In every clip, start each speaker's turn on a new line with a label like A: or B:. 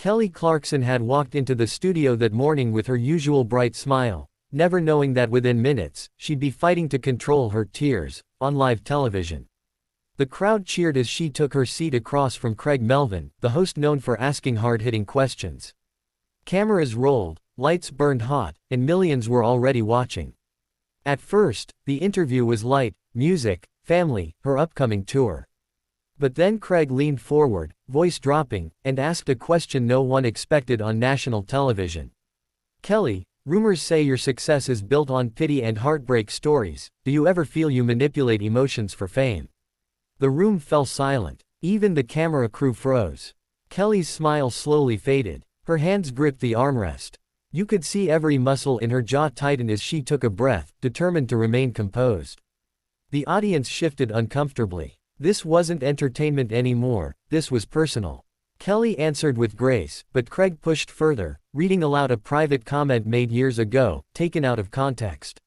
A: Kelly Clarkson had walked into the studio that morning with her usual bright smile, never knowing that within minutes, she'd be fighting to control her tears, on live television. The crowd cheered as she took her seat across from Craig Melvin, the host known for asking hard-hitting questions. Cameras rolled, lights burned hot, and millions were already watching. At first, the interview was light: music, family, her upcoming tour. But then Creig leaned forward, voice dropping, and asked a question no one expected on national television. "Kelly, rumors say your success is built on pity and heartbreak stories. Do you ever feel you manipulate emotions for fame?" The room fell silent. Even the camera crew froze. Kelly's smile slowly faded. Her hands gripped the armrest. You could see every muscle in her jaw tighten as she took a breath, determined to remain composed. The audience shifted uncomfortably. This wasn't entertainment anymore, this was personal. Kelly answered with grace, but Creig pushed further, reading aloud a private comment made years ago, taken out of context.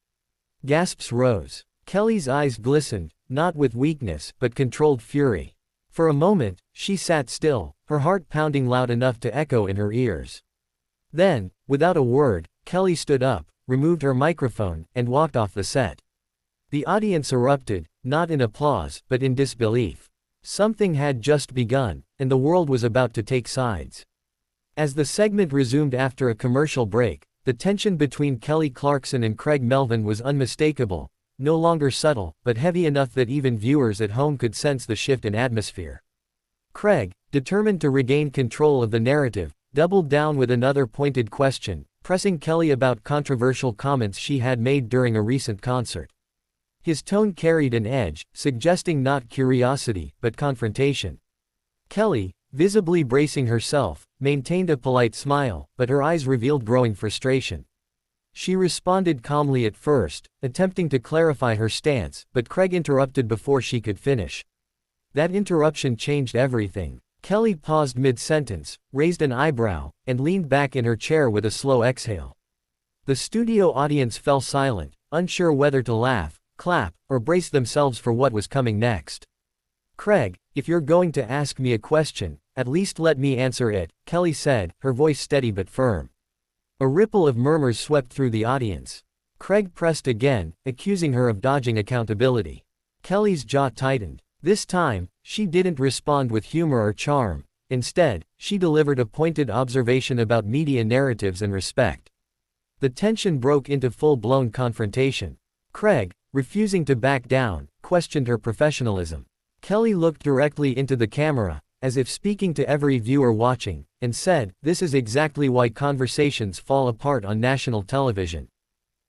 A: Gasps rose. Kelly's eyes glistened, not with weakness, but controlled fury. For a moment, she sat still, her heart pounding loud enough to echo in her ears. Then, without a word, Kelly stood up, removed her microphone, and walked off the set. The audience erupted, not in applause, but in disbelief. Something had just begun, and the world was about to take sides. As the segment resumed after a commercial break, the tension between Kelly Clarkson and Craig Melvin was unmistakable, no longer subtle, but heavy enough that even viewers at home could sense the shift in atmosphere. Creig, determined to regain control of the narrative, doubled down with another pointed question, pressing Kelly about controversial comments she had made during a recent concert. His tone carried an edge, suggesting not curiosity, but confrontation. Kelly, visibly bracing herself, maintained a polite smile, but her eyes revealed growing frustration. She responded calmly at first, attempting to clarify her stance, but Creig interrupted before she could finish. That interruption changed everything. Kelly paused mid-sentence, raised an eyebrow, and leaned back in her chair with a slow exhale. The studio audience fell silent, unsure whether to laugh, clap, or brace themselves for what was coming next. "Creig, if you're going to ask me a question, at least let me answer it," Kelly said, her voice steady but firm. A ripple of murmurs swept through the audience. Creig pressed again, accusing her of dodging accountability. Kelly's jaw tightened. This time, she didn't respond with humor or charm. Instead, she delivered a pointed observation about media narratives and respect. The tension broke into full-blown confrontation. Creig, refusing to back down, questioned her professionalism. Kelly looked directly into the camera, as if speaking to every viewer watching, and said, "This is exactly why conversations fall apart on national television."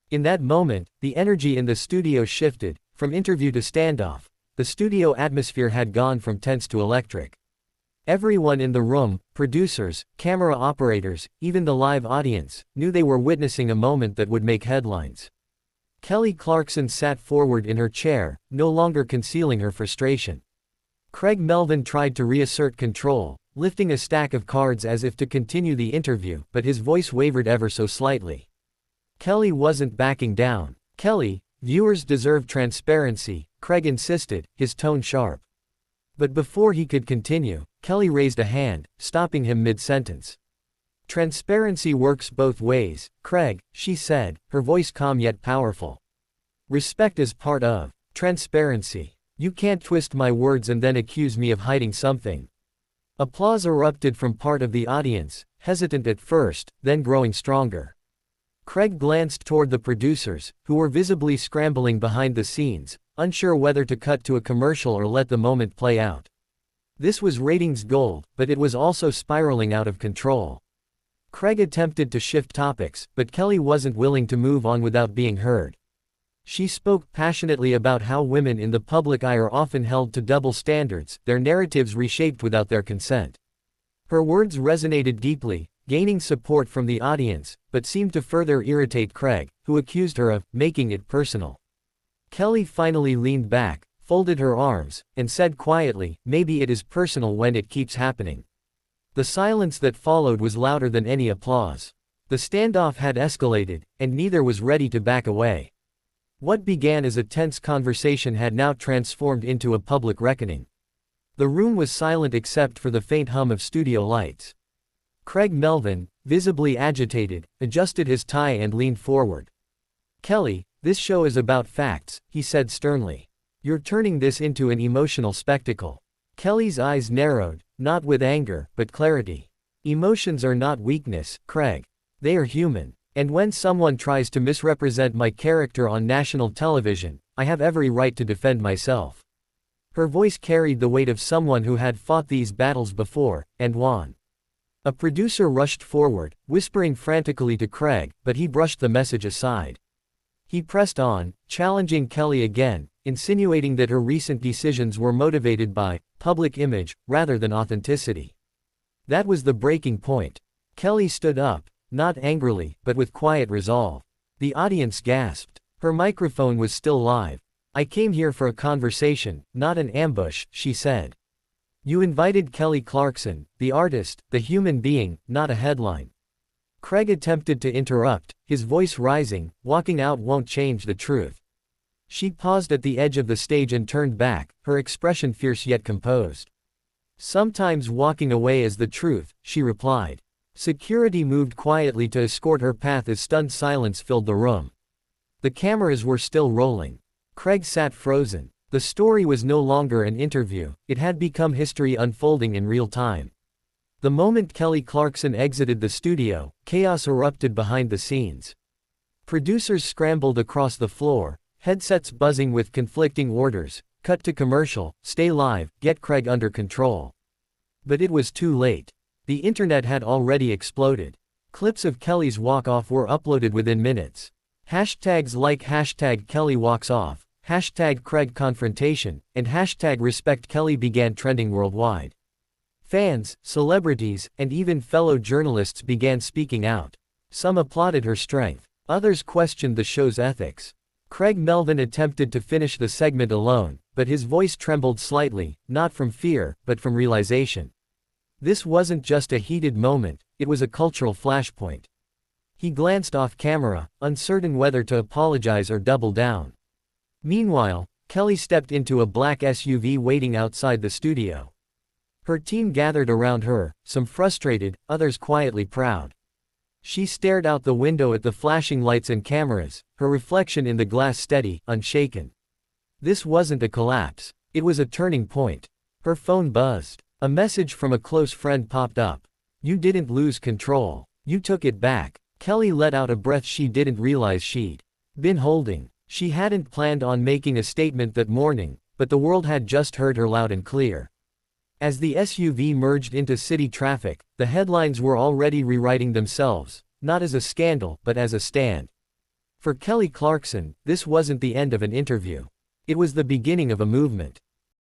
A: In that moment, the energy in the studio shifted, from interview to standoff. The studio atmosphere had gone from tense to electric. Everyone in the room, producers, camera operators, even the live audience, knew they were witnessing a moment that would make headlines. Kelly Clarkson sat forward in her chair, no longer concealing her frustration. Craig Melvin tried to reassert control, lifting a stack of cards as if to continue the interview, but his voice wavered ever so slightly. Kelly wasn't backing down. "Kelly, viewers deserve transparency," Creig insisted, his tone sharp. But before he could continue, Kelly raised a hand, stopping him mid-sentence. "Transparency works both ways, Creig," she said, her voice calm yet powerful. "Respect is part of transparency. You can't twist my words and then accuse me of hiding something." Applause erupted from part of the audience, hesitant at first, then growing stronger. Creig glanced toward the producers, who were visibly scrambling behind the scenes, unsure whether to cut to a commercial or let the moment play out. This was ratings gold, but it was also spiraling out of control. Creig attempted to shift topics, but Kelly wasn't willing to move on without being heard. She spoke passionately about how women in the public eye are often held to double standards, their narratives reshaped without their consent. Her words resonated deeply, gaining support from the audience, but seemed to further irritate Creig, who accused her of making it personal. Kelly finally leaned back, folded her arms, and said quietly, "Maybe it is personal when it keeps happening." The silence that followed was louder than any applause. The standoff had escalated, and neither was ready to back away. What began as a tense conversation had now transformed into a public reckoning. The room was silent except for the faint hum of studio lights. Craig Melvin, visibly agitated, adjusted his tie and leaned forward. "Kelly, this show is about facts," he said sternly. "You're turning this into an emotional spectacle." Kelly's eyes narrowed, not with anger, but clarity. "Emotions are not weakness, Craig. They are human. And when someone tries to misrepresent my character on national television, I have every right to defend myself." Her voice carried the weight of someone who had fought these battles before, and won. A producer rushed forward, whispering frantically to Craig, but he brushed the message aside. He pressed on, challenging Kelly again, insinuating that her recent decisions were motivated by public image rather than authenticity. That was the breaking point. Kelly stood up, not angrily, but with quiet resolve. The audience gasped. Her microphone was still live. "I came here for a conversation, not an ambush," she said. "You invited Kelly Clarkson, the artist, the human being, not a headline." Craig attempted to interrupt, his voice rising, "Walking out won't change the truth." She paused at the edge of the stage and turned back, her expression fierce yet composed. "Sometimes walking away is the truth," she replied. Security moved quietly to escort her path as stunned silence filled the room. The cameras were still rolling. Craig sat frozen. The story was no longer an interview, it had become history unfolding in real time. The moment Kelly Clarkson exited the studio, chaos erupted behind the scenes. Producers scrambled across the floor, headsets buzzing with conflicting orders: "Cut to commercial, stay live, get Craig under control." But it was too late. The internet had already exploded. Clips of Kelly's walk-off were uploaded within minutes. Hashtags like #KellyWalksOff, #Craig Confrontation, and #RespectKelly began trending worldwide. Fans, celebrities, and even fellow journalists began speaking out. Some applauded her strength. Others questioned the show's ethics. Craig Melvin attempted to finish the segment alone, but his voice trembled slightly, not from fear, but from realization. This wasn't just a heated moment, it was a cultural flashpoint. He glanced off camera, uncertain whether to apologize or double down. Meanwhile, Kelly stepped into a black SUV waiting outside the studio. Her team gathered around her, some frustrated, others quietly proud. She stared out the window at the flashing lights and cameras, her reflection in the glass steady, unshaken. This wasn't a collapse, it was a turning point. Her phone buzzed. A message from a close friend popped up. "You didn't lose control. You took it back." Kelly let out a breath she didn't realize she'd been holding. She hadn't planned on making a statement that morning, but the world had just heard her loud and clear. As the SUV merged into city traffic, the headlines were already rewriting themselves, not as a scandal, but as a stand. For Kelly Clarkson, this wasn't the end of an interview. It was the beginning of a movement.